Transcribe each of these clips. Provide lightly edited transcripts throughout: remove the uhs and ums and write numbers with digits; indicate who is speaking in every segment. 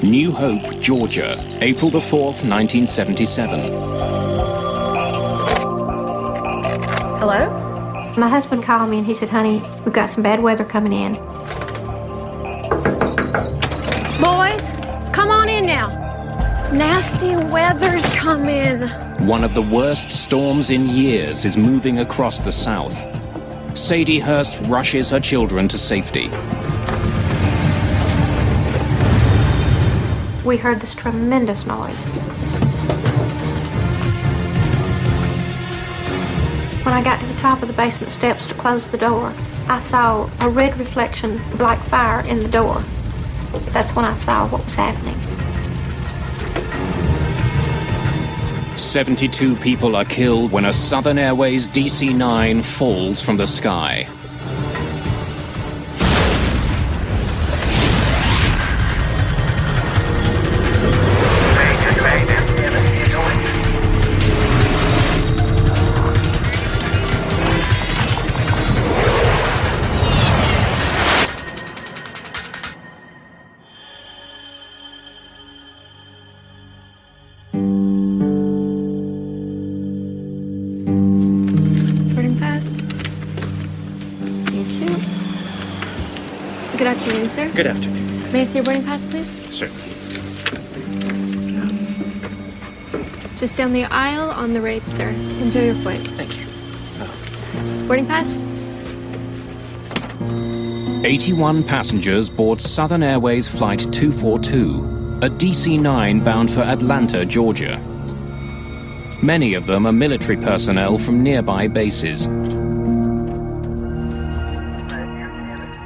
Speaker 1: New Hope, Georgia, April the 4th, 1977.
Speaker 2: Hello? My husband called me and he said, honey, we've got some bad weather coming in.
Speaker 3: Boys, come on in now. Nasty weather's coming.
Speaker 1: One of the worst storms in years is moving across the South. Sadie Hurst rushes her children to safety.
Speaker 2: We heard this tremendous noise. When I got to the top of the basement steps to close the door, I saw a red reflection like fire in the door. That's when I saw what was happening.
Speaker 1: 72 people are killed when a Southern Airways DC-9 falls from the sky.
Speaker 3: Good afternoon, sir.
Speaker 4: Good afternoon.
Speaker 3: May I see your boarding pass, please?
Speaker 4: Certainly.
Speaker 3: Just down the aisle on the right, sir. Enjoy your flight.
Speaker 4: Thank you.
Speaker 3: Boarding pass?
Speaker 1: 81 passengers board Southern Airways Flight 242, a DC-9 bound for Atlanta, Georgia. Many of them are military personnel from nearby bases.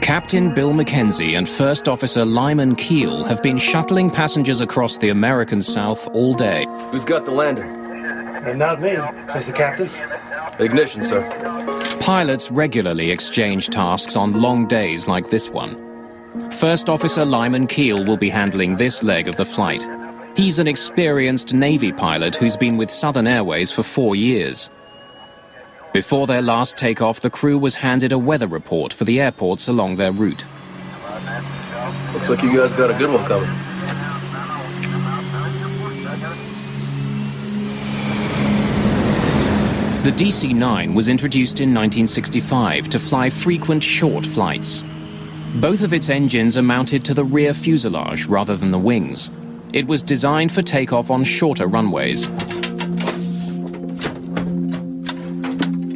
Speaker 1: Captain Bill McKenzie and First Officer Lyman Keel have been shuttling passengers across the American South all day.
Speaker 5: Who's got the lander?
Speaker 6: Not me, says the captain.
Speaker 5: Ignition, sir.
Speaker 1: Pilots regularly exchange tasks on long days like this one. First Officer Lyman Keel will be handling this leg of the flight. He's an experienced Navy pilot who's been with Southern Airways for 4 years. Before their last takeoff, the crew was handed a weather report for the airports along their route.
Speaker 5: Looks like you guys got a good one coming.
Speaker 1: The DC-9 was introduced in 1965 to fly frequent short flights. Both of its engines are mounted to the rear fuselage rather than the wings. It was designed for takeoff on shorter runways.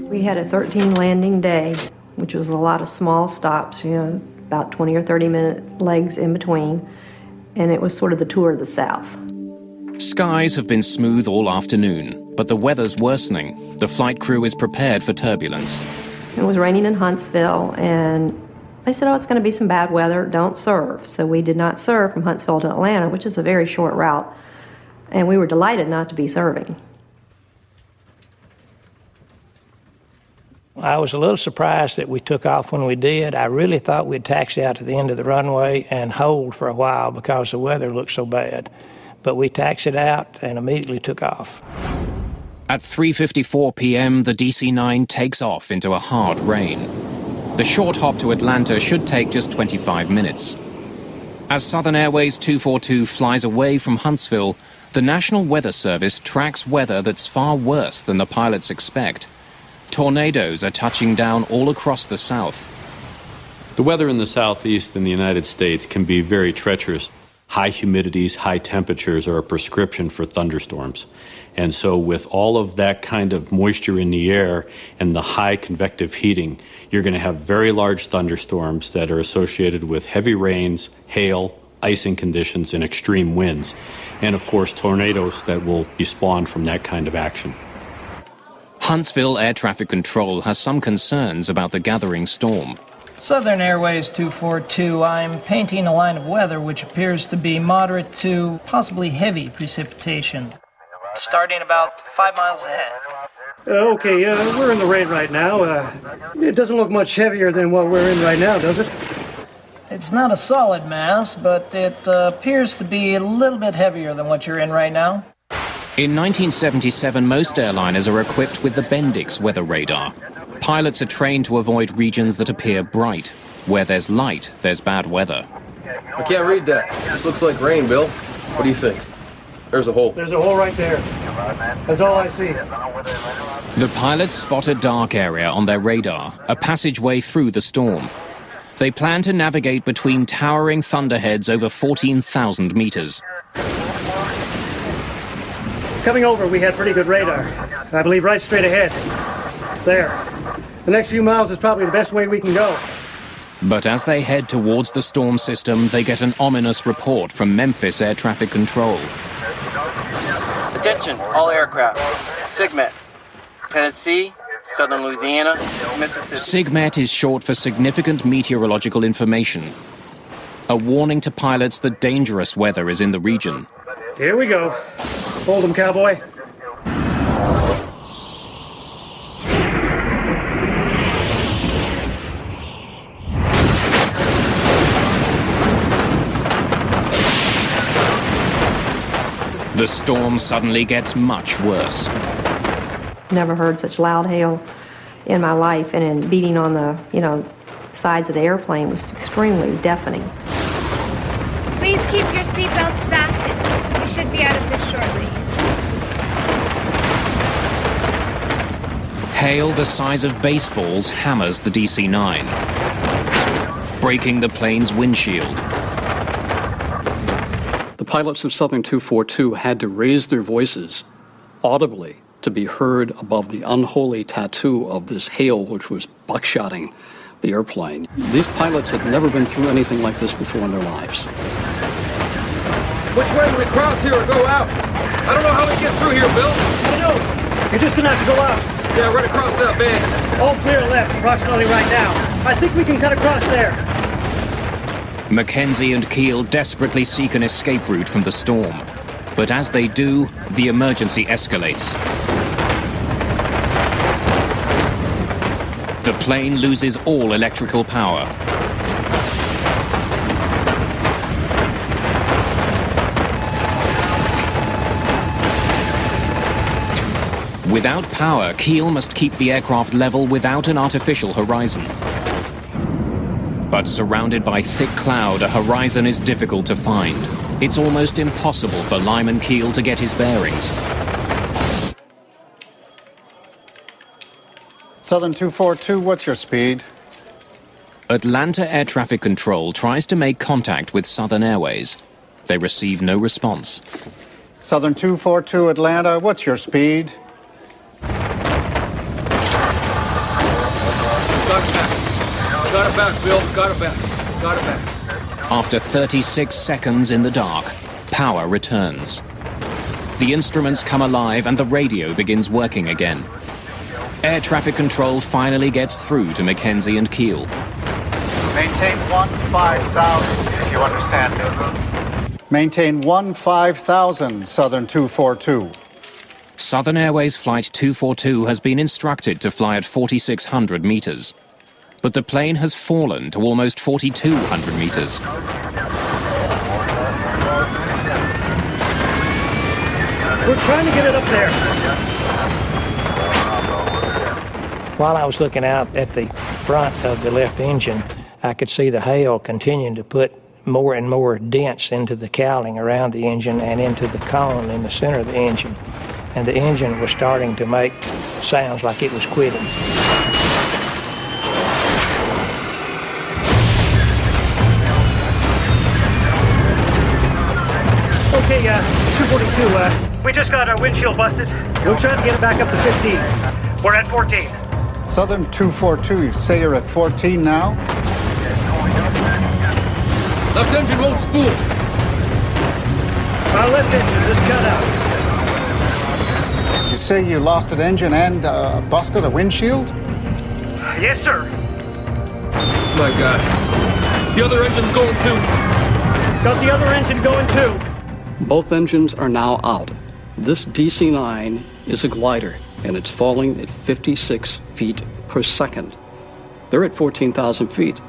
Speaker 7: We had a 13 landing day, which was a lot of small stops, about 20 or 30 minute legs in between, and it was sort of the tour of the South.
Speaker 1: Skies have been smooth all afternoon, but the weather's worsening. The flight crew is prepared for turbulence.
Speaker 7: It was raining in Huntsville, and they said, it's going to be some bad weather, don't serve. So we did not serve from Huntsville to Atlanta, which is a very short route, and we were delighted not to be serving.
Speaker 6: I was a little surprised that we took off when we did. I really thought we'd taxi out to the end of the runway and hold for a while because the weather looked so bad. But we taxied out and immediately took off.
Speaker 1: At 3:54 p.m., the DC-9 takes off into a hard rain. The short hop to Atlanta should take just 25 minutes. As Southern Airways 242 flies away from Huntsville, the National Weather Service tracks weather that's far worse than the pilots expect. Tornadoes are touching down all across the South.
Speaker 8: The weather in the Southeast in the United States can be very treacherous. High humidities, high temperatures are a prescription for thunderstorms. And so with all of that kind of moisture in the air and the high convective heating, you're going to have very large thunderstorms that are associated with heavy rains, hail, icing conditions, and extreme winds. And of course, tornadoes that will be spawned from that kind of action.
Speaker 1: Huntsville Air Traffic Control has some concerns about the gathering storm.
Speaker 9: Southern Airways 242, I'm painting a line of weather which appears to be moderate to possibly heavy precipitation, starting about 5 miles ahead.
Speaker 6: Okay, we're in the rain right now. It doesn't look much heavier than what we're in right now, does it?
Speaker 9: It's not a solid mass, but it appears to be a little bit heavier than what you're in right now.
Speaker 1: In 1977, most airliners are equipped with the Bendix weather radar. Pilots are trained to avoid regions that appear bright. Where there's light, there's bad weather.
Speaker 5: I can't read that. This looks like rain, Bill. What do you think? There's a hole.
Speaker 4: There's a hole right there. That's all I see.
Speaker 1: The pilots spot a dark area on their radar, a passageway through the storm. They plan to navigate between towering thunderheads over 14,000 meters.
Speaker 4: Coming over, we had pretty good radar. I believe right straight ahead. There. The next few miles is probably the best way we can go.
Speaker 1: But as they head towards the storm system, they get an ominous report from Memphis Air Traffic Control.
Speaker 10: Attention, all aircraft. SIGMET. Tennessee, Southern Louisiana, Mississippi.
Speaker 1: SIGMET is short for Significant Meteorological Information. A warning to pilots that dangerous weather is in the region.
Speaker 4: Here we go. Hold 'em, cowboy.
Speaker 1: The storm suddenly gets much worse.
Speaker 7: Never heard such loud hail in my life, and in beating on the, sides of the airplane was extremely deafening.
Speaker 3: Please keep your seatbelts fastened. We should be out of this shortly.
Speaker 1: Hail the size of baseballs hammers the DC-9, breaking the plane's windshield.
Speaker 11: The pilots of Southern 242 had to raise their voices audibly to be heard above the unholy tattoo of this hail, which was buckshotting the airplane. These pilots had never been through anything like this before in their lives.
Speaker 5: Which way do we cross here or go out? I don't know how we get through here, Bill.
Speaker 4: I know. You're just gonna have to go out.
Speaker 5: Yeah, right across that bend.
Speaker 4: All clear left, approximately right now. I think we can cut across there.
Speaker 1: Mackenzie and Keel desperately seek an escape route from the storm. But as they do, the emergency escalates. The plane loses all electrical power. Without power, Keel must keep the aircraft level without an artificial horizon. But surrounded by thick cloud, a horizon is difficult to find. It's almost impossible for Lyman Keel to get his bearings.
Speaker 12: Southern 242, what's your speed?
Speaker 1: Atlanta Air Traffic Control tries to make contact with Southern Airways. They receive no response.
Speaker 12: Southern 242, Atlanta, what's your speed?
Speaker 5: Got it back, Bill. Got it back. Got it back.
Speaker 1: After 36 seconds in the dark, power returns. The instruments come alive and the radio begins working again. Air traffic control finally gets through to Mackenzie and Keel.
Speaker 13: Maintain 15,000, if you understand me.
Speaker 12: Maintain 15,000, Southern 242.
Speaker 1: Southern Airways Flight 242 has been instructed to fly at 4,600 meters. But the plane has fallen to almost 4,200 meters.
Speaker 4: We're trying to get it up there.
Speaker 6: While I was looking out at the front of the left engine, I could see the hail continuing to put more and more dents into the cowling around the engine and into the cone in the center of the engine. And the engine was starting to make sounds like it was quitting.
Speaker 4: Okay, 242, we just got our windshield busted. We'll try to get it back up to 15. We're at 14.
Speaker 12: Southern 242, you say you're at 14 now?
Speaker 5: Left engine won't spool.
Speaker 4: Our left engine just cut out.
Speaker 12: You say you lost an engine and busted a windshield?
Speaker 4: Yes, sir.
Speaker 5: My God. The other engine's going too.
Speaker 4: Got the other engine going too.
Speaker 11: Both engines are now out. This DC-9 is a glider, and it's falling at 56 feet per second. They're at 14,000 feet.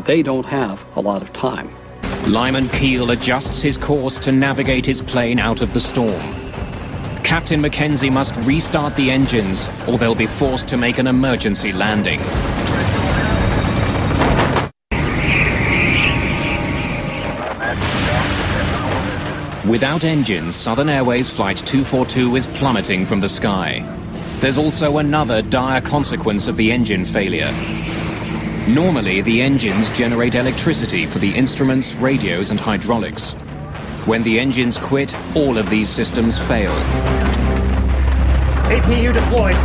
Speaker 11: They don't have a lot of time.
Speaker 1: Lyman Keel adjusts his course to navigate his plane out of the storm. Captain Mackenzie must restart the engines, or they'll be forced to make an emergency landing. Without engines, Southern Airways Flight 242 is plummeting from the sky. There's also another dire consequence of the engine failure. Normally, the engines generate electricity for the instruments, radios, and hydraulics. When the engines quit, all of these systems fail.
Speaker 4: APU deployed.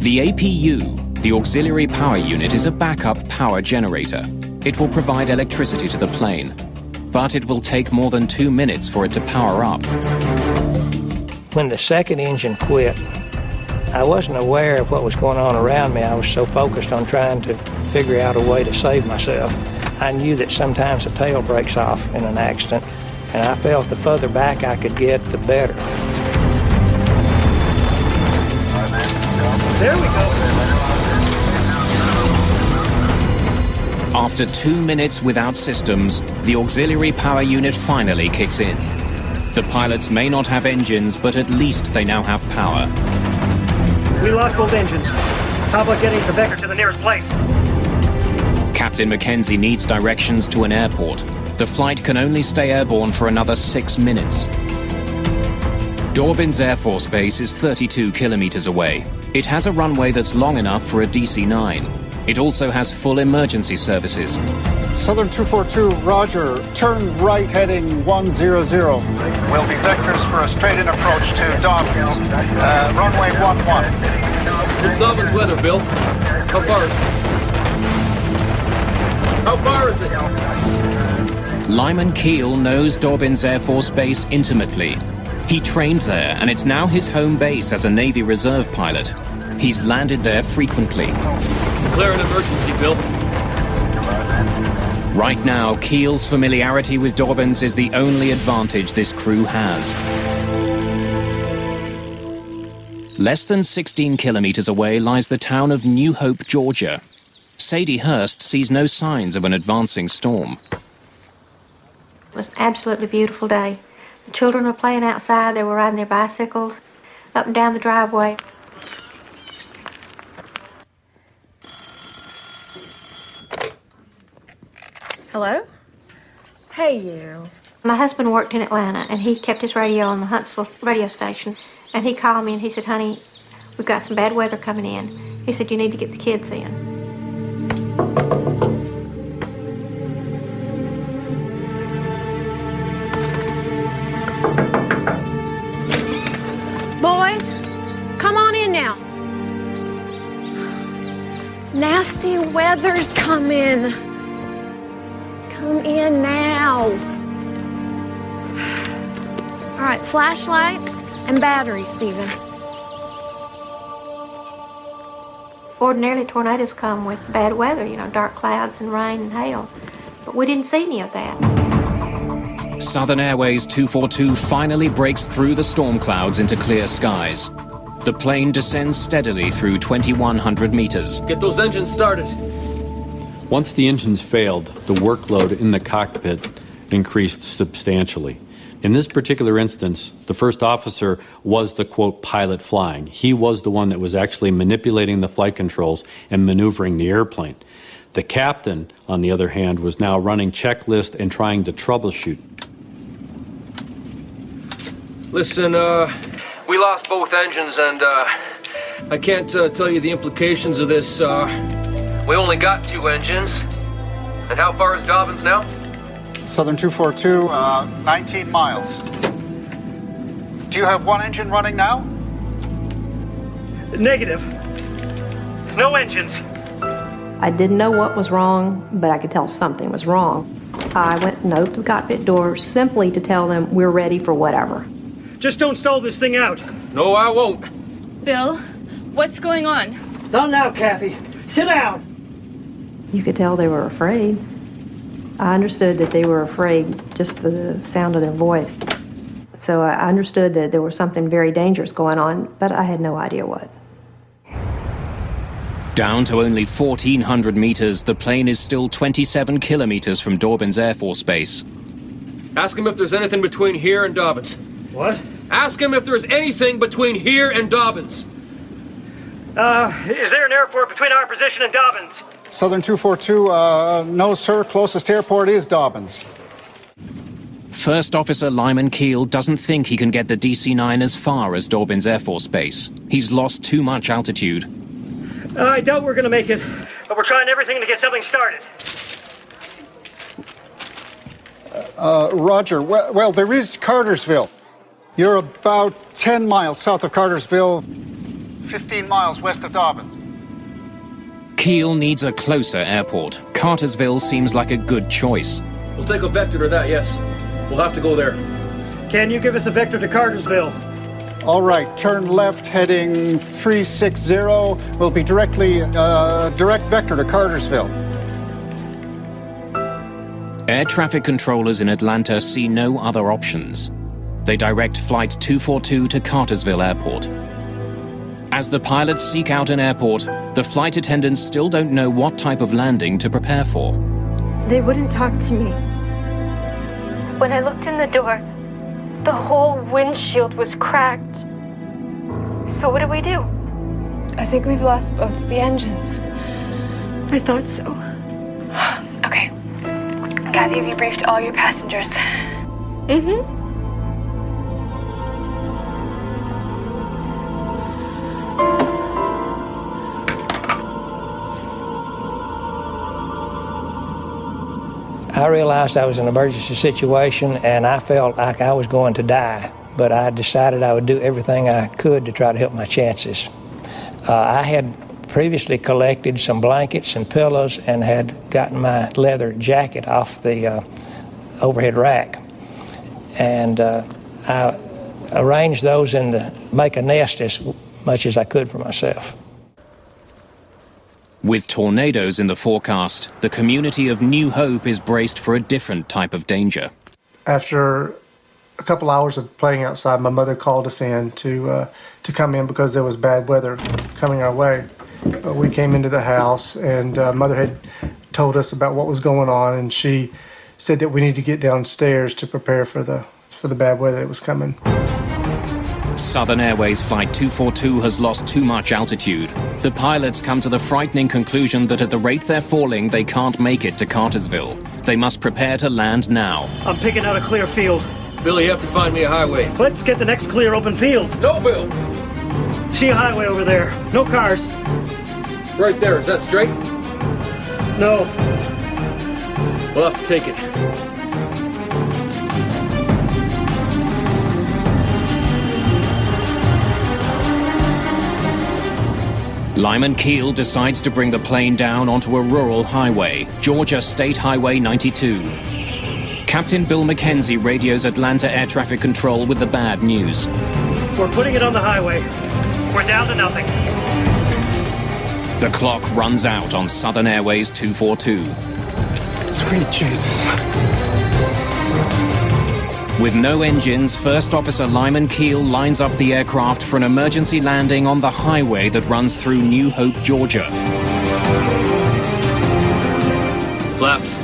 Speaker 1: The APU, the Auxiliary Power Unit, is a backup power generator. It will provide electricity to the plane, but it will take more than 2 minutes for it to power up.
Speaker 6: When the second engine quit, I wasn't aware of what was going on around me. I was so focused on trying to figure out a way to save myself. I knew that sometimes the tail breaks off in an accident, and I felt the further back I could get, the better.
Speaker 4: There we go.
Speaker 1: After 2 minutes without systems, the Auxiliary Power Unit finally kicks in. The pilots may not have engines, but at least they now have power.
Speaker 4: We lost both engines. How about getting the Becker to the nearest place?
Speaker 1: Captain Mackenzie needs directions to an airport. The flight can only stay airborne for another 6 minutes. Dorbins Air Force Base is 32 kilometers away. It has a runway that's long enough for a DC-9. It also has full emergency services.
Speaker 12: Southern 242, roger. Turn right heading 100.
Speaker 13: Will be vectors for a straight-in approach to Dobbins. Runway 11.
Speaker 5: It's Dobbins weather, Bill. How far is it? How far is it?
Speaker 1: Lyman Keel knows Dobbins Air Force Base intimately. He trained there, and it's now his home base as a Navy Reserve pilot. He's landed there frequently.
Speaker 5: Declare an emergency, Bill.
Speaker 1: Right now, Keel's familiarity with Dobbins is the only advantage this crew has. Less than 16 kilometers away lies the town of New Hope, Georgia. Sadie Hurst sees no signs of an advancing storm.
Speaker 2: It was an absolutely beautiful day. The children were playing outside. They were riding their bicycles up and down the driveway.
Speaker 14: Hello? Hey, you.
Speaker 2: My husband worked in Atlanta, and he kept his radio on the Huntsville radio station. And he called me, and he said, honey, we've got some bad weather coming in. He said, you need to get the kids in.
Speaker 15: Boys, come on in now. Nasty weather's coming. Come in now. All right, flashlights and batteries, Stephen.
Speaker 2: Ordinarily, tornadoes come with bad weather, you know, dark clouds and rain and hail. But we didn't see any of that.
Speaker 1: Southern Airways 242 finally breaks through the storm clouds into clear skies. The plane descends steadily through 2,100 meters.
Speaker 5: Get those engines started.
Speaker 8: Once the engines failed, the workload in the cockpit increased substantially. In this particular instance, the first officer was the, quote, pilot flying. He was the one that was actually manipulating the flight controls and maneuvering the airplane. The captain, on the other hand, was now running checklist and trying to troubleshoot.
Speaker 5: Listen, we lost both engines, and I can't tell you the implications of this. We only got 2 engines. And how far is Dobbins now?
Speaker 12: Southern 242,
Speaker 13: 19 miles. Do you have 1 engine running now?
Speaker 4: Negative. No engines.
Speaker 7: I didn't know what was wrong, but I could tell something was wrong. I went and opened the cockpit door simply to tell them we're ready for whatever.
Speaker 4: Just don't stall this thing out.
Speaker 5: No, I won't.
Speaker 3: Bill, what's going on?
Speaker 4: Not now, Kathy. Sit down.
Speaker 7: You could tell they were afraid. I understood that they were afraid just for the sound of their voice. So I understood that there was something very dangerous going on, but I had no idea what.
Speaker 1: Down to only 1,400 meters, the plane is still 27 kilometers from Dobbins Air Force Base.
Speaker 5: Ask him if there's anything between here and Dobbins.
Speaker 4: What?
Speaker 5: Ask him if there's anything between here and Dobbins.
Speaker 4: Is there an airport between our position and Dobbins?
Speaker 12: Southern 242, no, sir. Closest airport is Dobbins.
Speaker 1: First Officer Lyman Keel doesn't think he can get the DC-9 as far as Dorbin's Air Force Base. He's lost too much altitude.
Speaker 4: I doubt we're going to make it, but we're trying everything to get something started.
Speaker 12: Roger. Well, there is Cartersville. You're about 10 miles south of Cartersville,
Speaker 13: 15 miles west of Dobbins.
Speaker 1: Keel needs a closer airport. Cartersville seems like a good choice.
Speaker 5: We'll take a vector to that, yes. We'll have to go there.
Speaker 4: Can you give us a vector to Cartersville?
Speaker 12: all right, turn left heading 360. We'll be direct vector to Cartersville.
Speaker 1: Air traffic controllers in Atlanta see no other options. They direct Flight 242 to Cartersville Airport. As the pilots seek out an airport, the flight attendants still don't know what type of landing to prepare for.
Speaker 16: They wouldn't talk to me.
Speaker 2: When I looked in the door, the whole windshield was cracked. So what do we do?
Speaker 3: I think we've lost both the engines.
Speaker 16: I thought so.
Speaker 3: Okay. Kathy, have you briefed all your passengers?
Speaker 2: Mm-hmm.
Speaker 6: I realized I was in an emergency situation and I felt like I was going to die, but I decided I would do everything I could to try to help my chances. I had previously collected some blankets and pillows and had gotten my leather jacket off the overhead rack. And I arranged those to make a nest as much as I could for myself.
Speaker 1: With tornadoes in the forecast, the community of New Hope is braced for a different type of danger.
Speaker 17: After a couple hours of playing outside, my mother called us in to come in because there was bad weather coming our way. We came into the house, and Mother had told us about what was going on, and she said that we need to get downstairs to prepare for the bad weather that was coming.
Speaker 1: Southern Airways Flight 242 has lost too much altitude. The pilots come to the frightening conclusion that at the rate they're falling, they can't make it to Cartersville. They must prepare to land now.
Speaker 4: I'm picking out a clear field.
Speaker 5: Bill, you have to find me a highway.
Speaker 4: Let's get the next clear open field.
Speaker 5: No, Bill!
Speaker 4: See a highway over there. No cars.
Speaker 5: Right there. Is that straight?
Speaker 4: No.
Speaker 5: We'll have to take it.
Speaker 1: Lyman Keel decides to bring the plane down onto a rural highway, Georgia State Highway 92. Captain Bill McKenzie radios Atlanta Air Traffic Control with the bad news.
Speaker 4: We're putting it on the highway. We're down to nothing.
Speaker 1: The clock runs out on Southern Airways 242.
Speaker 17: Sweet Jesus.
Speaker 1: With no engines, First Officer Lyman Keel lines up the aircraft for an emergency landing on the highway that runs through New Hope, Georgia.
Speaker 5: Flaps.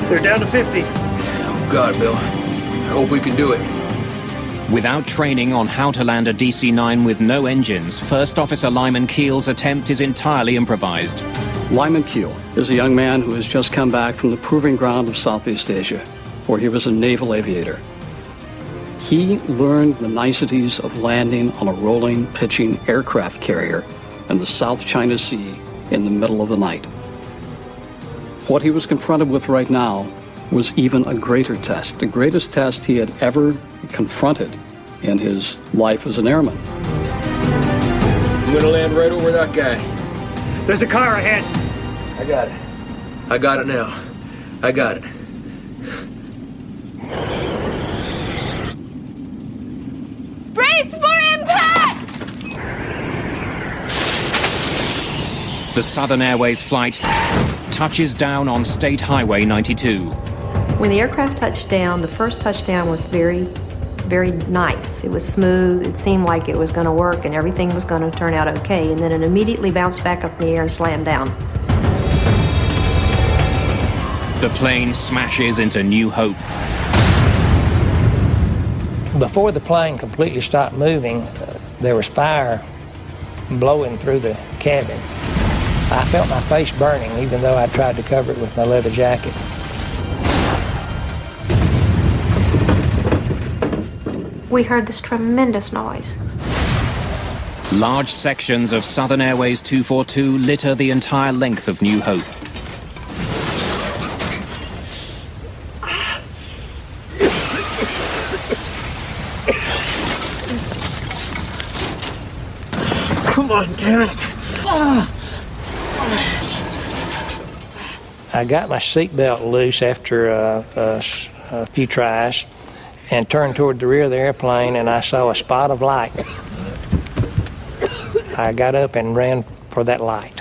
Speaker 4: They're down to 50.
Speaker 5: Oh, God, Bill. I hope we can do it.
Speaker 1: Without training on how to land a DC-9 with no engines, First Officer Lyman Keel's attempt is entirely improvised.
Speaker 11: Lyman Keel is a young man who has just come back from the proving ground of Southeast Asia, where he was a naval aviator. He learned the niceties of landing on a rolling, pitching aircraft carrier in the South China Sea in the middle of the night. What he was confronted with right now was even a greater test, the greatest test he had ever confronted in his life as an airman.
Speaker 5: I'm gonna land right over that guy.
Speaker 4: There's a car ahead.
Speaker 5: I got it. I got it now. I got it.
Speaker 3: Brace for impact!
Speaker 1: The Southern Airways flight touches down on State Highway 92.
Speaker 7: When the aircraft touched down, the first touchdown was very, very nice. It was smooth. It seemed like it was going to work and everything was going to turn out okay. And then it immediately bounced back up in the air and slammed down.
Speaker 1: The plane smashes into New Hope.
Speaker 6: Before the plane completely stopped moving, there was fire blowing through the cabin. I felt my face burning, even though I tried to cover it with my leather jacket.
Speaker 2: we heard this tremendous noise.
Speaker 1: Large sections of Southern Airways 242 litter the entire length of New Hope.
Speaker 9: Come on, damn it.
Speaker 6: I got my seatbelt loose after a few tries and turned toward the rear of the airplane, and I saw a spot of light. I got up and ran for that light.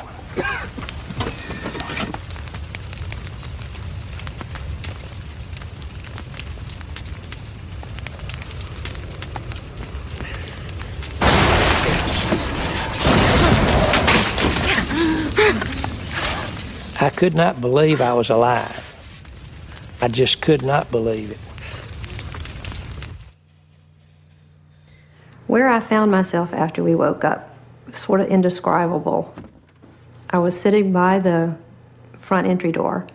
Speaker 6: I could not believe I was alive. I just could not believe it.
Speaker 7: Where I found myself after we woke up was sort of indescribable. I was sitting by the front entry door.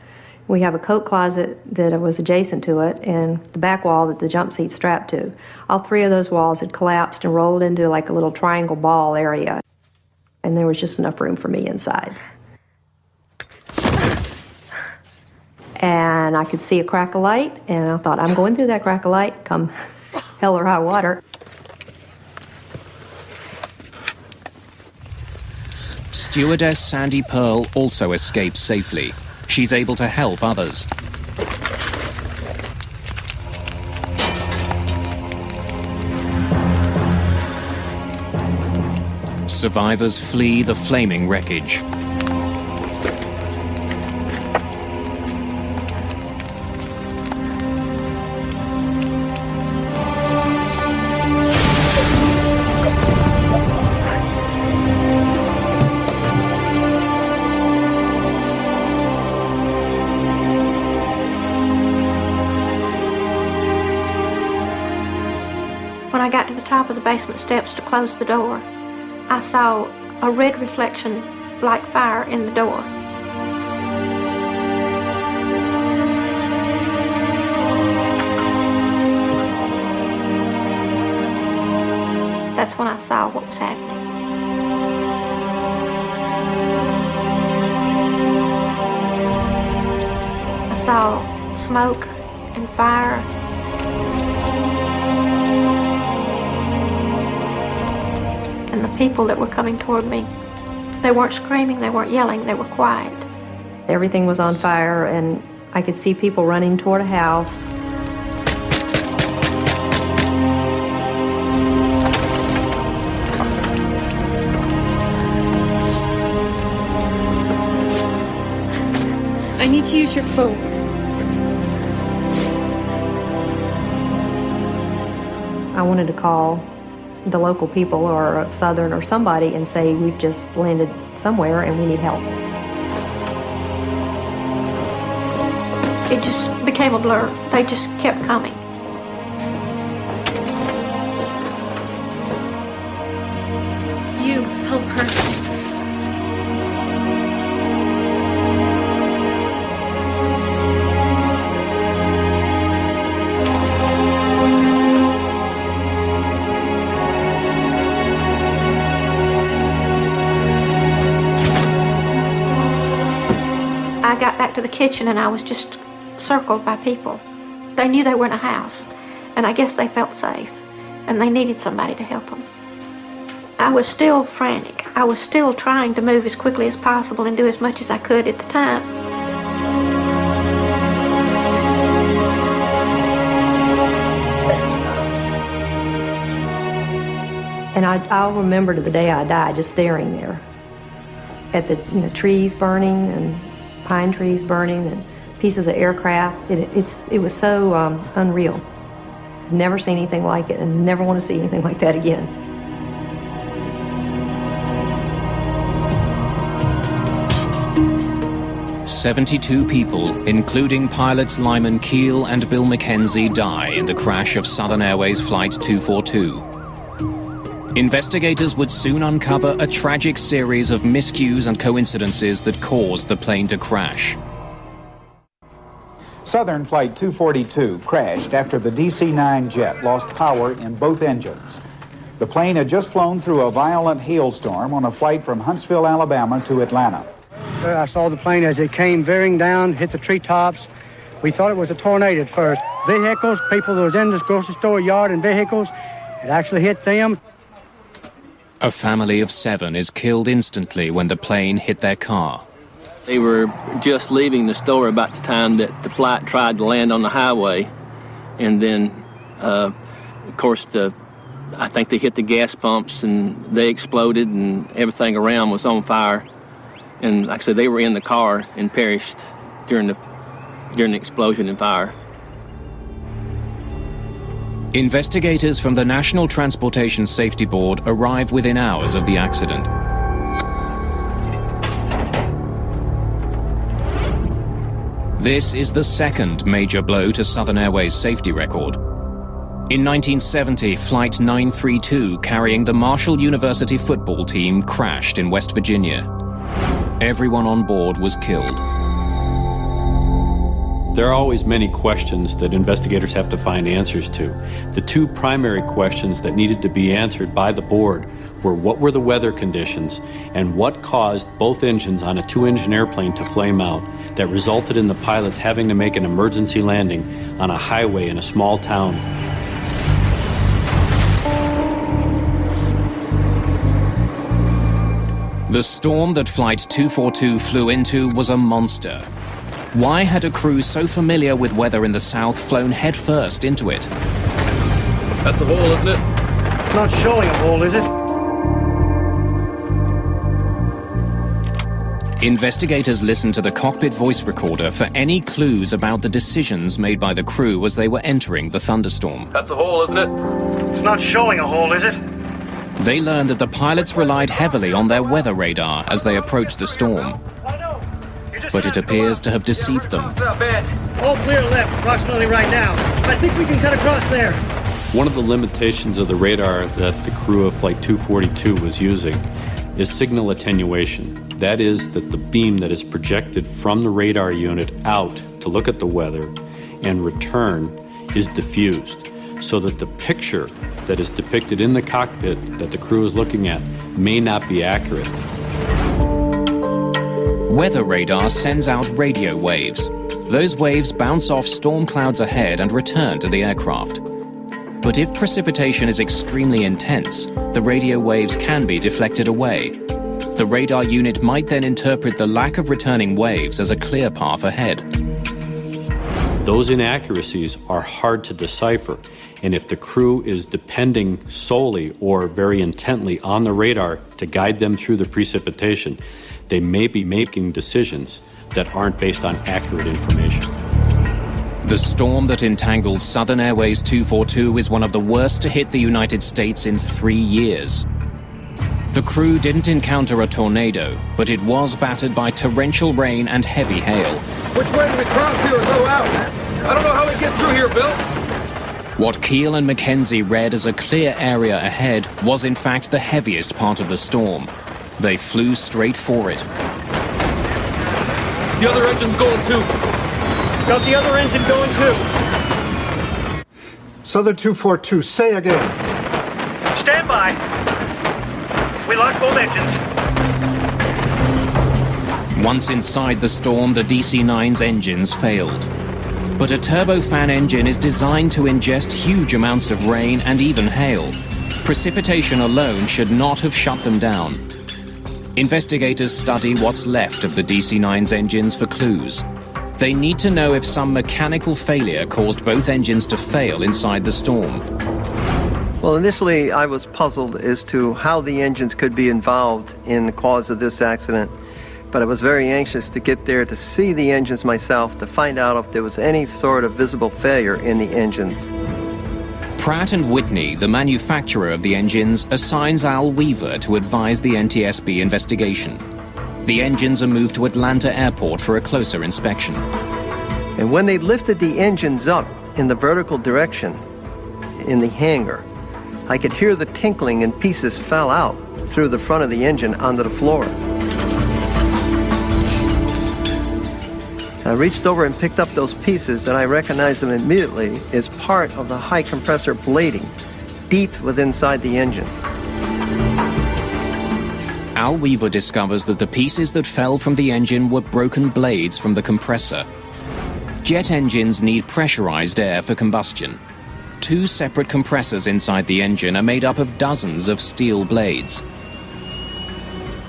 Speaker 7: We have a coat closet that was adjacent to it and the back wall that the jump seat strapped to. All three of those walls had collapsed and rolled into like a little triangle ball area, and there was just enough room for me inside. And I could see a crack of light, and I thought, I'm going through that crack of light, come hell or high water.
Speaker 1: Stewardess Sandy Pearl also escapes safely. She's able to help others. Survivors flee the flaming wreckage.
Speaker 2: When I got to the top of the basement steps to close the door, I saw a red reflection like fire in the door. That's when I saw what was happening. I saw smoke and fire. And the people that were coming toward me, they weren't screaming, they weren't yelling, they were quiet.
Speaker 7: Everything was on fire, and I could see people running toward a house.
Speaker 16: I need to use your phone.
Speaker 7: I wanted to call the local people or Southern or somebody and say, we've just landed somewhere and we need help.
Speaker 2: It just became a blur. They just kept coming.
Speaker 16: You help her.
Speaker 2: I got back to the kitchen and I was just circled by people. They knew they were in a house, and I guess they felt safe, and they needed somebody to help them. I was still frantic. I was still trying to move as quickly as possible and do as much as I could at the time.
Speaker 7: And I'll remember to the day I died just staring there at the trees burning and pine trees burning and pieces of aircraft. It was so unreal. I've never seen anything like it and never want to see anything like that again.
Speaker 1: "72 people, including pilots Lyman Keel and Bill McKenzie, die in the crash of Southern Airways Flight 242. Investigators would soon uncover a tragic series of miscues and coincidences that caused the plane to crash.
Speaker 18: Southern Flight 242 crashed after the DC-9 jet lost power in both engines. The plane had just flown through a violent hailstorm on a flight from Huntsville, Alabama to Atlanta.
Speaker 4: I saw the plane as it came veering down, hit the treetops. We thought it was a tornado at first. Vehicles, people that was in this grocery store yard and vehicles, it actually hit them.
Speaker 1: A family of 7 is killed instantly when the plane hit their car.
Speaker 10: They were just leaving the store about the time that the flight tried to land on the highway. And then, of course, I think they hit the gas pumps and they exploded and everything around was on fire. And like I said, they were in the car and perished during the explosion and fire.
Speaker 1: Investigators from the National Transportation Safety Board arrived within hours of the accident. This is the second major blow to Southern Airways' safety record. In 1970, Flight 932 carrying the Marshall University football team crashed in West Virginia. Everyone on board was killed.
Speaker 8: There are always many questions that investigators have to find answers to. The 2 primary questions that needed to be answered by the board were what were the weather conditions and what caused both engines on a 2-engine airplane to flame out that resulted in the pilots having to make an emergency landing on a highway in a small town.
Speaker 1: The storm that Flight 242 flew into was a monster. Why had a crew so familiar with weather in the South flown headfirst into it?
Speaker 5: That's a hole, isn't it?
Speaker 4: It's not showing a hole, is it?
Speaker 1: Investigators listened to the cockpit voice recorder for any clues about the decisions made by the crew as they were entering the thunderstorm.
Speaker 5: That's a hole, isn't it?
Speaker 4: It's not showing a hole, is it?
Speaker 1: They learned that the pilots relied heavily on their weather radar as they approached the storm. But it appears to have deceived them.
Speaker 4: All clear left, approximately right now. I think we can cut across there.
Speaker 8: One of the limitations of the radar that the crew of Flight 242 was using is signal attenuation. That is that the beam that is projected from the radar unit out to look at the weather and return is diffused, so that the picture that is depicted in the cockpit that the crew is looking at may not be accurate.
Speaker 1: Weather radar sends out radio waves. Those waves bounce off storm clouds ahead and return to the aircraft. But if precipitation is extremely intense, the radio waves can be deflected away. The radar unit might then interpret the lack of returning waves as a clear path ahead.
Speaker 8: Those inaccuracies are hard to decipher, and if the crew is depending solely or very intently on the radar to guide them through the precipitation, they may be making decisions that aren't based on accurate information.
Speaker 1: The storm that entangled Southern Airways 242 is one of the worst to hit the United States in 3 years. The crew didn't encounter a tornado, but it was battered by torrential rain and heavy hail.
Speaker 5: Which way do we cross here or go out? I don't know how we get through here, Bill.
Speaker 1: What Keel and Mackenzie read as a clear area ahead was in fact the heaviest part of the storm. They flew straight for it.
Speaker 5: The other engine's going too.
Speaker 4: Got the other engine going too.
Speaker 12: Southern 242, say again.
Speaker 4: Stand by. We lost both engines.
Speaker 1: Once inside the storm, the DC-9's engines failed. But a turbofan engine is designed to ingest huge amounts of rain and even hail. Precipitation alone should not have shut them down. Investigators study what's left of the DC-9's engines for clues. They need to know if some mechanical failure caused both engines to fail inside the storm.
Speaker 19: Well, initially I was puzzled as to how the engines could be involved in the cause of this accident, but I was very anxious to get there to see the engines myself to find out if there was any sort of visible failure in the engines.
Speaker 1: Pratt & Whitney, the manufacturer of the engines, assigns Al Weaver to advise the NTSB investigation. The engines are moved to Atlanta Airport for a closer inspection.
Speaker 19: And when they lifted the engines up in the vertical direction in the hangar, I could hear the tinkling and pieces fell out through the front of the engine onto the floor. I reached over and picked up those pieces, and I recognized them immediately as part of the high compressor blading deep within inside the engine.
Speaker 1: Al Weaver discovers that the pieces that fell from the engine were broken blades from the compressor. Jet engines need pressurized air for combustion. 2 separate compressors inside the engine are made up of dozens of steel blades.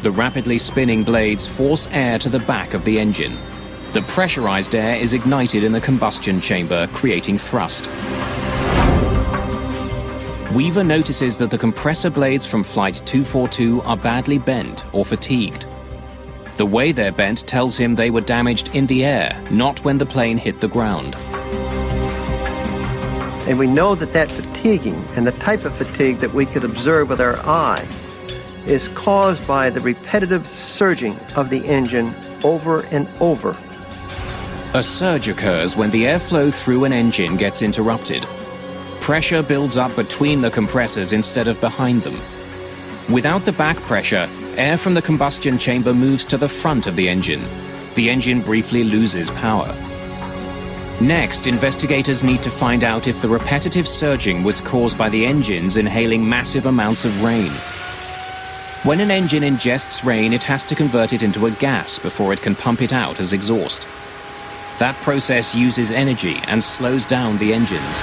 Speaker 1: The rapidly spinning blades force air to the back of the engine. The pressurized air is ignited in the combustion chamber, creating thrust. Weaver notices that the compressor blades from Flight 242 are badly bent or fatigued. The way they're bent tells him they were damaged in the air, not when the plane hit the ground.
Speaker 19: And we know that that fatiguing and the type of fatigue that we could observe with our eye is caused by the repetitive surging of the engine over and over.
Speaker 1: A surge occurs when the airflow through an engine gets interrupted. Pressure builds up between the compressors instead of behind them. Without the back pressure, air from the combustion chamber moves to the front of the engine. The engine briefly loses power. Next, investigators need to find out if the repetitive surging was caused by the engines inhaling massive amounts of rain. When an engine ingests rain, it has to convert it into a gas before it can pump it out as exhaust. That process uses energy and slows down the engines.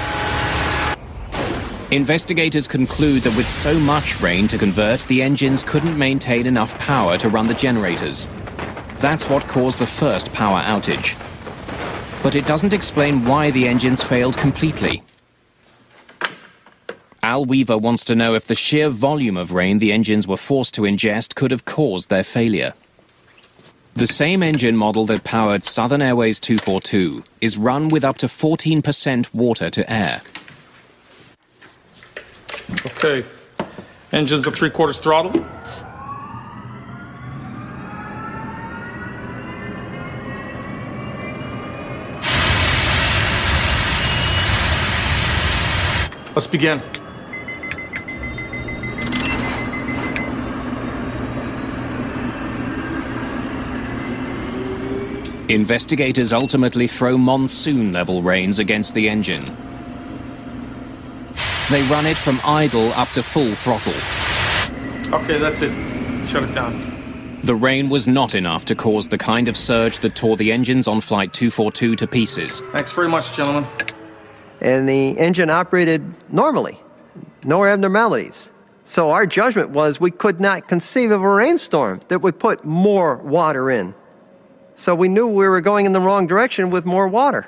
Speaker 1: Investigators conclude that with so much rain to convert, the engines couldn't maintain enough power to run the generators. That's what caused the first power outage. But it doesn't explain why the engines failed completely. Al Weaver wants to know if the sheer volume of rain the engines were forced to ingest could have caused their failure. The same engine model that powered Southern Airways 242 is run with up to 14% water to air.
Speaker 20: Okay, engines at 3/4 throttle. Let's begin.
Speaker 1: Investigators ultimately throw monsoon-level rains against the engine. They run it from idle up to full throttle.
Speaker 20: Okay, that's it. Shut it down.
Speaker 1: The rain was not enough to cause the kind of surge that tore the engines on Flight 242 to pieces.
Speaker 20: Thanks very much, gentlemen.
Speaker 19: And the engine operated normally, no abnormalities. So our judgment was we could not conceive of a rainstorm that would put more water in. So we knew we were going in the wrong direction with more water.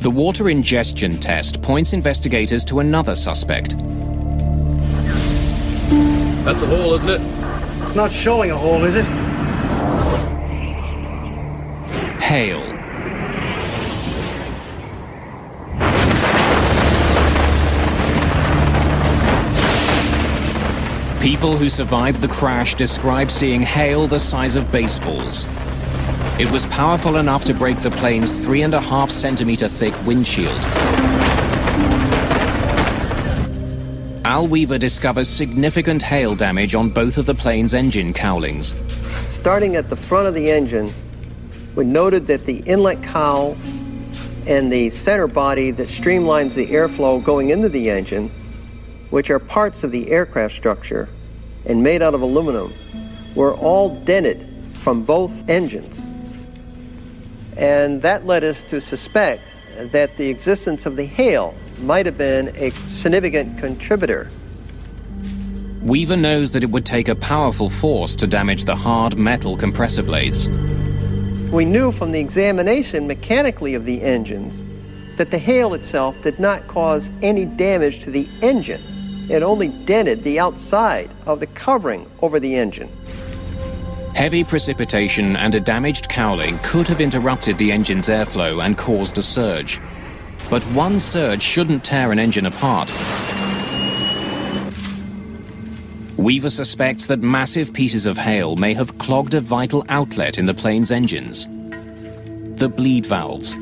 Speaker 1: The water ingestion test points investigators to another suspect.
Speaker 5: That's a hole, isn't it?
Speaker 4: It's not showing a hole, is it?
Speaker 1: Hail. People who survived the crash describe seeing hail the size of baseballs. It was powerful enough to break the plane's 3.5 centimeter thick windshield. Al Weaver discovers significant hail damage on both of the plane's engine cowlings.
Speaker 19: Starting at the front of the engine, we noted that the inlet cowl and the center body that streamlines the airflow going into the engine, which are parts of the aircraft structure and made out of aluminum, were all dented from both engines. And that led us to suspect that the existence of the hail might have been a significant contributor.
Speaker 1: Weaver knows that it would take a powerful force to damage the hard metal compressor blades.
Speaker 19: We knew from the examination mechanically of the engines that the hail itself did not cause any damage to the engine. It only dented the outside of the covering over the engine.
Speaker 1: Heavy precipitation and a damaged cowling could have interrupted the engine's airflow and caused a surge. But one surge shouldn't tear an engine apart. Weaver suspects that massive pieces of hail may have clogged a vital outlet in the plane's engines: the bleed valves.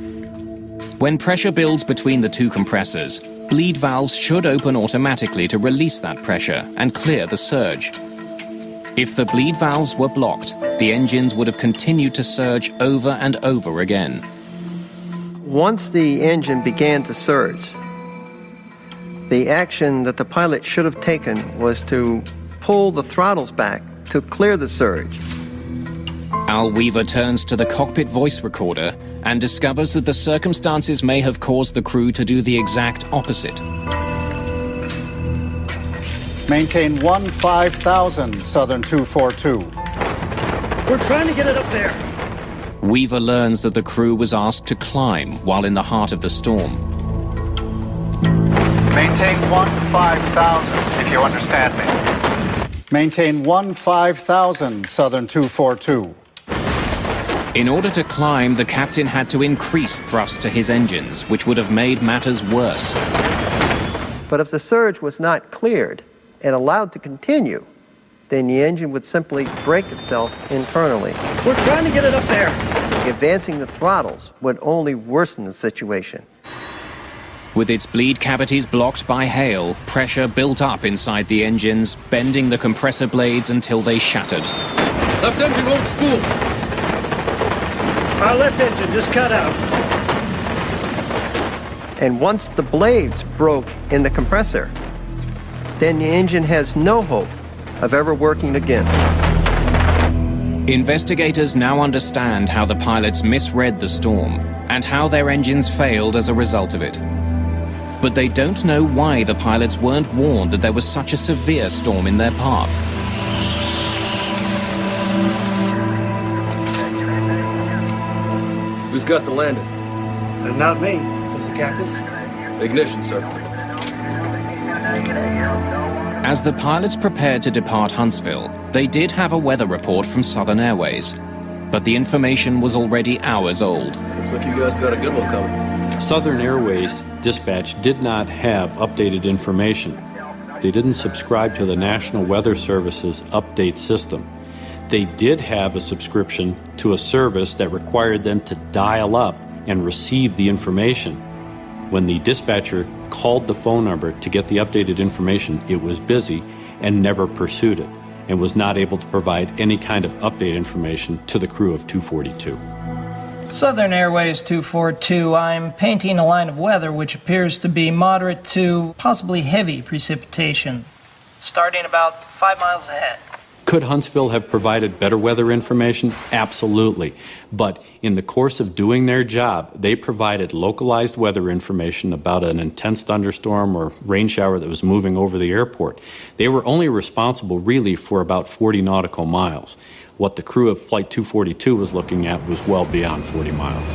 Speaker 1: When pressure builds between the two compressors, bleed valves should open automatically to release that pressure and clear the surge. If the bleed valves were blocked, the engines would have continued to surge over and over again.
Speaker 19: Once the engine began to surge, the action that the pilot should have taken was to pull the throttles back to clear the surge.
Speaker 1: Al Weaver turns to the cockpit voice recorder and discovers that the circumstances may have caused the crew to do the exact opposite.
Speaker 12: Maintain 15,000, Southern 242.
Speaker 21: We're trying to get it up there.
Speaker 1: Weaver learns that the crew was asked to climb while in the heart of the storm.
Speaker 13: Maintain 15,000, if you understand me.
Speaker 12: Maintain 15,000, Southern 242.
Speaker 1: In order to climb, the captain had to increase thrust to his engines, which would have made matters worse.
Speaker 19: But if the surge was not cleared and allowed to continue, then the engine would simply break itself internally.
Speaker 21: We're trying to get it up there.
Speaker 19: Advancing the throttles would only worsen the situation.
Speaker 1: With its bleed cavities blocked by hail, pressure built up inside the engines, bending the compressor blades until they shattered.
Speaker 5: Left engine won't spool.
Speaker 21: Our left engine just cut out.
Speaker 19: And once the blades broke in the compressor, then the engine has no hope of ever working again.
Speaker 1: Investigators now understand how the pilots misread the storm and how their engines failed as a result of it. But they don't know why the pilots weren't warned that there was such a severe storm in their path.
Speaker 5: Who's got the landing?
Speaker 21: Not me. Was the captain?
Speaker 5: Ignition, sir.
Speaker 1: As the pilots prepared to depart Huntsville, they did have a weather report from Southern Airways. But the information was already hours old.
Speaker 5: Looks like you guys got a good one coming.
Speaker 8: Southern Airways dispatch did not have updated information. They didn't subscribe to the National Weather Service's update system. They did have a subscription to a service that required them to dial up and receive the information. When the dispatcher called the phone number to get the updated information, it was busy and never pursued it, and was not able to provide any kind of update information to the crew of 242.
Speaker 9: Southern Airways 242, I'm painting a line of weather which appears to be moderate to possibly heavy precipitation, starting about 5 miles ahead.
Speaker 8: Could Huntsville have provided better weather information? Absolutely. But in the course of doing their job, they provided localized weather information about an intense thunderstorm or rain shower that was moving over the airport. They were only responsible really for about 40 nautical miles. What the crew of Flight 242 was looking at was well beyond 40 miles.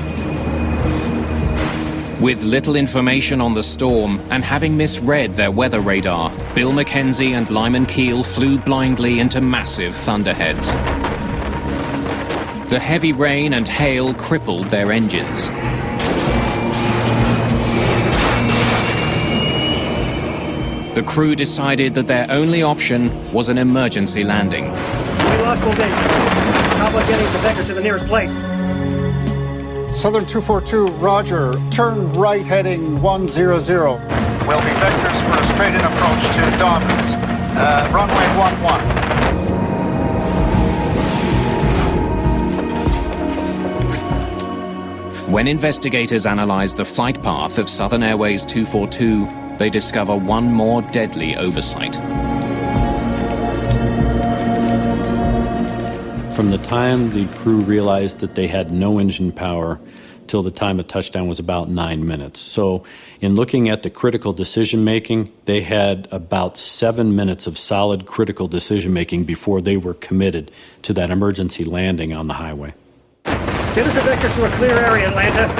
Speaker 1: With little information on the storm and having misread their weather radar, Bill McKenzie and Lyman Keel flew blindly into massive thunderheads. The heavy rain and hail crippled their engines. The crew decided that their only option was an emergency landing.
Speaker 21: We lost both engines. How about getting the Becker to the nearest place?
Speaker 12: Southern 242, roger. Turn right heading 100.
Speaker 13: Will be vectors for a straight-in approach to Dobbins. Runway 11.
Speaker 1: When investigators analyze the flight path of Southern Airways 242, they discover one more deadly oversight.
Speaker 8: From the time the crew realized that they had no engine power till the time of touchdown was about 9 minutes. So in looking at the critical decision making, they had about 7 minutes of solid critical decision making before they were committed to that emergency landing on the highway.
Speaker 21: Get us a vector to a clear area, Atlanta.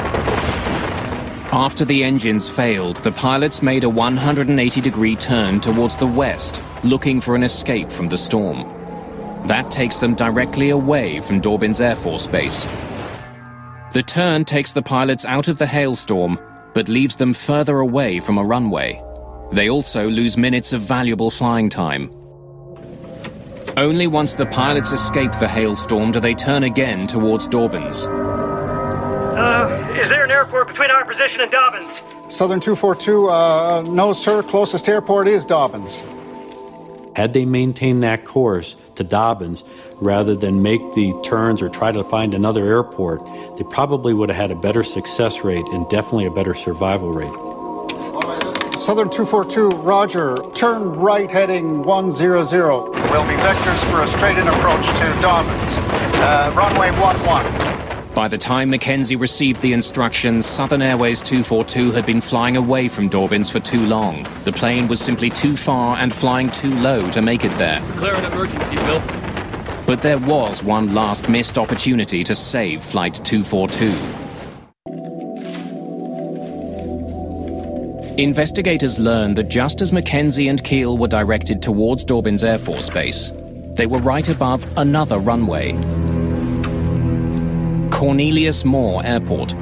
Speaker 1: After the engines failed, the pilots made a 180-degree turn towards the west, looking for an escape from the storm. That takes them directly away from Dobbins Air Force Base. The turn takes the pilots out of the hailstorm, but leaves them further away from a runway. They also lose minutes of valuable flying time. Only once the pilots escape the hailstorm do they turn again towards Dobbins.
Speaker 21: Is there an airport between our position and Dobbins?
Speaker 12: Southern 242, no, sir. Closest airport is Dobbins.
Speaker 8: Had they maintained that course, to Dobbins rather than make the turns or try to find another airport, they probably would have had a better success rate and definitely a better survival rate.
Speaker 12: Southern 242, roger. Turn right heading 100.
Speaker 13: Will be vectors for a straight-in approach to Dobbins. Runway 11.
Speaker 1: By the time Mackenzie received the instructions, Southern Airways 242 had been flying away from Dobbins for too long. The plane was simply too far and flying too low to make it there.
Speaker 5: Declare an emergency, Bill.
Speaker 1: But there was one last missed opportunity to save Flight 242. Investigators learned that just as Mackenzie and Keel were directed towards Dobbins Air Force Base, they were right above another runway. Cornelius Moore Airport.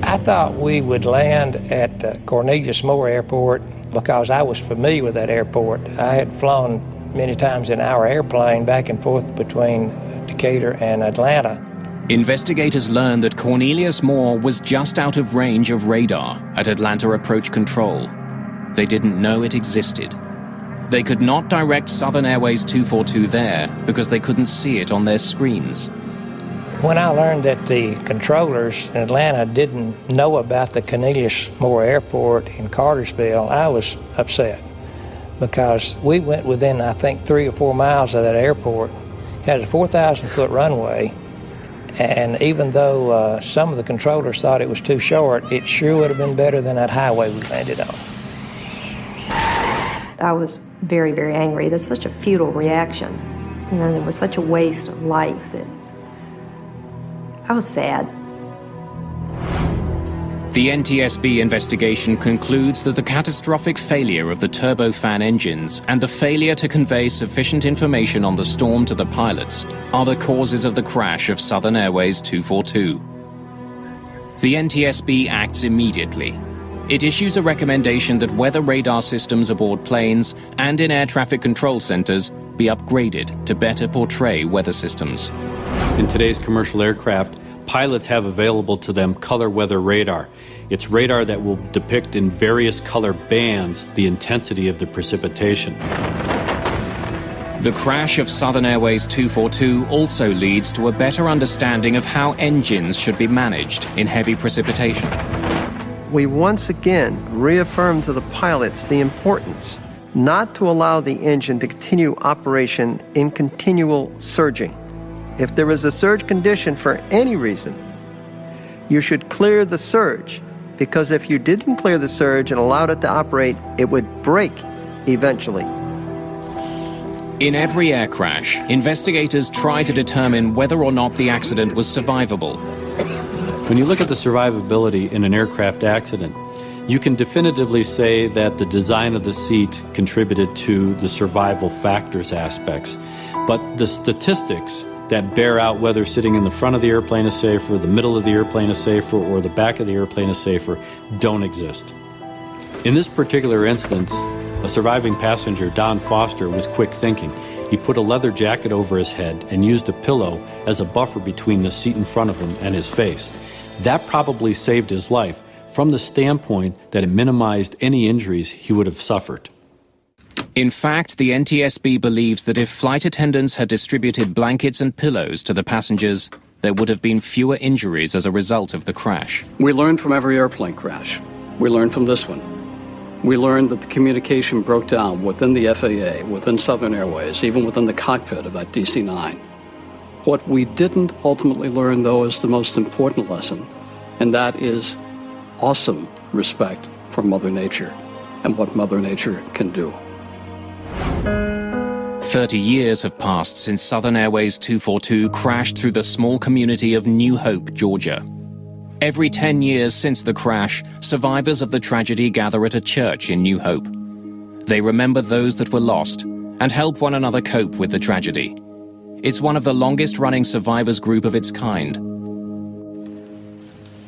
Speaker 6: I thought we would land at Cornelius Moore Airport because I was familiar with that airport. I had flown many times in our airplane back and forth between Decatur and Atlanta.
Speaker 1: Investigators learned that Cornelius Moore was just out of range of radar at Atlanta Approach Control. They didn't know it existed. They could not direct Southern Airways 242 there because they couldn't see it on their screens.
Speaker 6: When I learned that the controllers in Atlanta didn't know about the Cornelius Moore Airport in Cartersville, I was upset because we went within, I think, 3 or 4 miles of that airport, had a 4,000-foot runway, and even though some of the controllers thought it was too short, it sure would have been better than that highway we landed on.
Speaker 7: I was very, very angry. That's such a futile reaction. You know, there was such a waste of life that I was sad.
Speaker 1: The NTSB investigation concludes that the catastrophic failure of the turbofan engines and the failure to convey sufficient information on the storm to the pilots are the causes of the crash of Southern Airways 242. The NTSB acts immediately. It issues a recommendation that weather radar systems aboard planes and in air traffic control centers be upgraded to better portray weather systems.
Speaker 8: In today's commercial aircraft, pilots have available to them color weather radar. It's radar that will depict in various color bands the intensity of the precipitation.
Speaker 1: The crash of Southern Airways 242 also leads to a better understanding of how engines should be managed in heavy precipitation.
Speaker 19: We once again reaffirmed to the pilots the importance not to allow the engine to continue operation in continual surging. If there is a surge condition for any reason, you should clear the surge, because if you didn't clear the surge and allowed it to operate, it would break eventually.
Speaker 1: In every air crash, investigators try to determine whether or not the accident was survivable.
Speaker 8: When you look at the survivability in an aircraft accident, you can definitively say that the design of the seat contributed to the survival factors aspects. But the statistics that bear out whether sitting in the front of the airplane is safer, the middle of the airplane is safer, or the back of the airplane is safer don't exist. In this particular instance, a surviving passenger, Don Foster, was quick thinking. He put a leather jacket over his head and used a pillow as a buffer between the seat in front of him and his face. That probably saved his life from the standpoint that it minimized any injuries he would have suffered.
Speaker 1: In fact, the NTSB believes that if flight attendants had distributed blankets and pillows to the passengers, there would have been fewer injuries as a result of the crash.
Speaker 11: We learned from every airplane crash. We learned from this one. We learned that the communication broke down within the FAA, within Southern Airways, even within the cockpit of that DC-9. What we didn't ultimately learn, though, is the most important lesson, and that is awesome respect for Mother Nature and what Mother Nature can do.
Speaker 1: 30 years have passed since Southern Airways 242 crashed through the small community of New Hope, Georgia. Every 10 years since the crash, survivors of the tragedy gather at a church in New Hope. They remember those that were lost and help one another cope with the tragedy. It's one of the longest-running survivors group of its kind.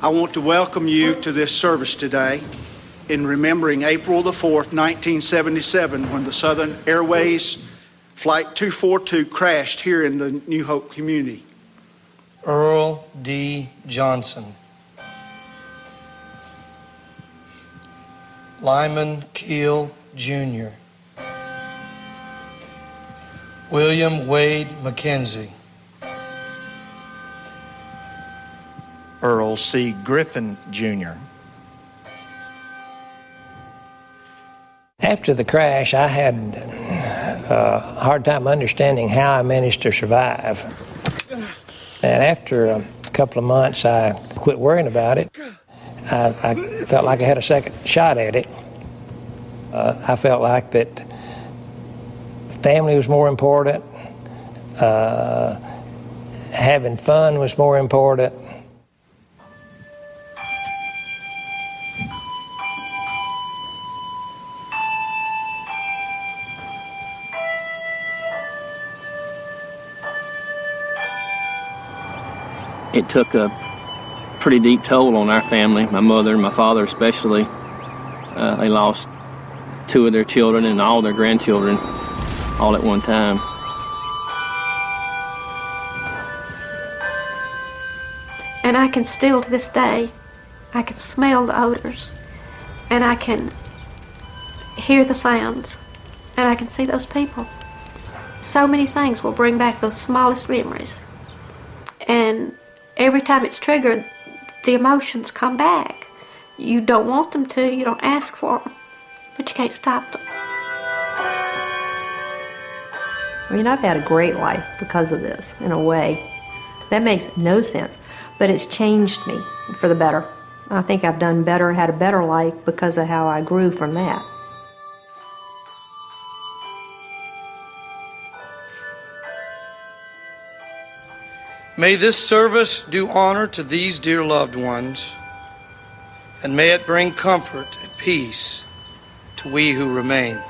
Speaker 14: I want to welcome you to this service today in remembering April the 4th, 1977, when the Southern Airways Flight 242 crashed here in the New Hope community.
Speaker 21: Earl D. Johnson. Lyman Keel, Jr.
Speaker 15: William Wade McKenzie.
Speaker 22: Earl C. Griffin, Jr.
Speaker 6: After the crash, I had a hard time understanding how I managed to survive. And after a couple of months, I quit worrying about it. I felt like I had a second shot at it. I felt like that family was more important, having fun was more important.
Speaker 10: It took a pretty deep toll on our family, my mother and my father especially. They lost 2 of their children and all their grandchildren all at one time.
Speaker 2: And I can still, to this day, I can smell the odors, and I can hear the sounds, and I can see those people. So many things will bring back those smallest memories. And every time it's triggered, the emotions come back. You don't want them to, you don't ask for them, but you can't stop them.
Speaker 7: I mean, I've had a great life because of this, in a way. That makes no sense, but it's changed me for the better. I think I've done better, had a better life because of how I grew from that.
Speaker 15: May this service do honor to these dear loved ones, and may it bring comfort and peace to we who remain.